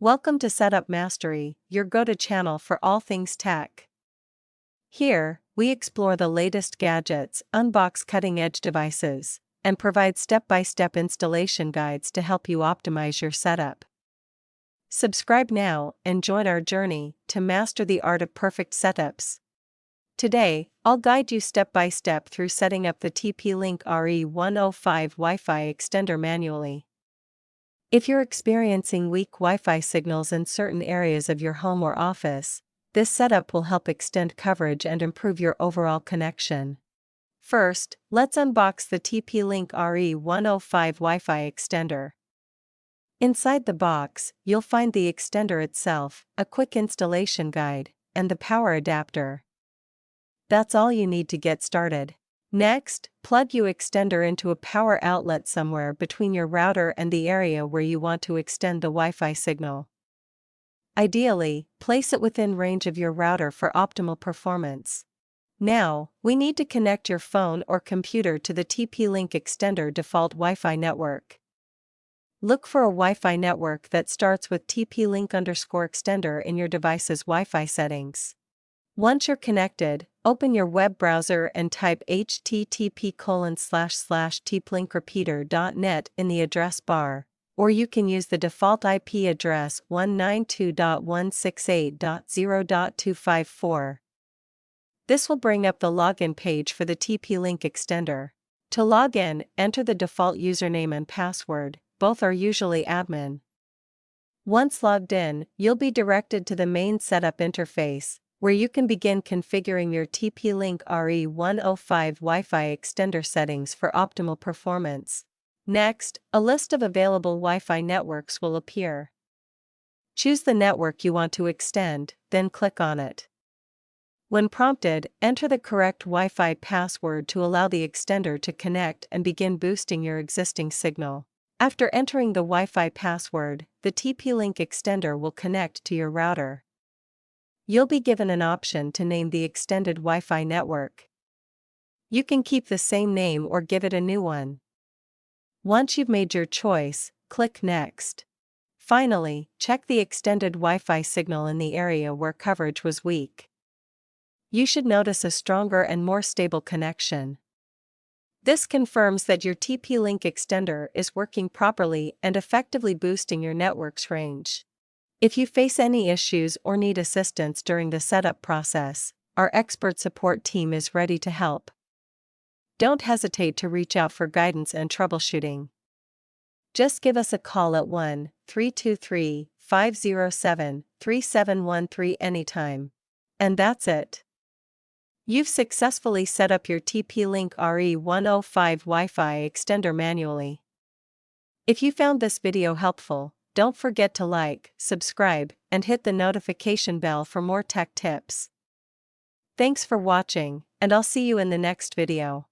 Welcome to Setup Mastery, your go-to channel for all things tech. Here, we explore the latest gadgets, unbox cutting-edge devices, and provide step-by-step installation guides to help you optimize your setup. Subscribe now and join our journey to master the art of perfect setups. Today, I'll guide you step-by-step through setting up the TP-Link RE105 Wi-Fi Extender manually. If you're experiencing weak Wi-Fi signals in certain areas of your home or office, this setup will help extend coverage and improve your overall connection. First, let's unbox the TP-Link RE105 Wi-Fi Extender. Inside the box, you'll find the extender itself, a quick installation guide, and the power adapter. That's all you need to get started. Next, plug your extender into a power outlet somewhere between your router and the area where you want to extend the Wi-Fi signal. Ideally, place it within range of your router for optimal performance. Now, we need to connect your phone or computer to the TP-Link Extender default Wi-Fi network. Look for a Wi-Fi network that starts with TP-Link_Extender in your device's Wi-Fi settings. Once you're connected, open your web browser and type http://tplinkrepeater.net in the address bar, or you can use the default IP address 192.168.0.254. This will bring up the login page for the TP-Link Extender. To log in, enter the default username and password, both are usually admin. Once logged in, you'll be directed to the main setup interface, where you can begin configuring your TP-Link RE105 Wi-Fi Extender settings for optimal performance. Next, a list of available Wi-Fi networks will appear. Choose the network you want to extend, then click on it. When prompted, enter the correct Wi-Fi password to allow the extender to connect and begin boosting your existing signal. After entering the Wi-Fi password, the TP-Link Extender will connect to your router. You'll be given an option to name the extended Wi-Fi network. You can keep the same name or give it a new one. Once you've made your choice, click Next. Finally, check the extended Wi-Fi signal in the area where coverage was weak. You should notice a stronger and more stable connection. This confirms that your TP-Link Extender is working properly and effectively boosting your network's range. If you face any issues or need assistance during the setup process, our expert support team is ready to help. Don't hesitate to reach out for guidance and troubleshooting. Just give us a call at 1-323-507-3713 anytime. And that's it. You've successfully set up your TP-Link RE105 Wi-Fi Extender manually. If you found this video helpful, don't forget to like, subscribe, and hit the notification bell for more tech tips. Thanks for watching, and I'll see you in the next video.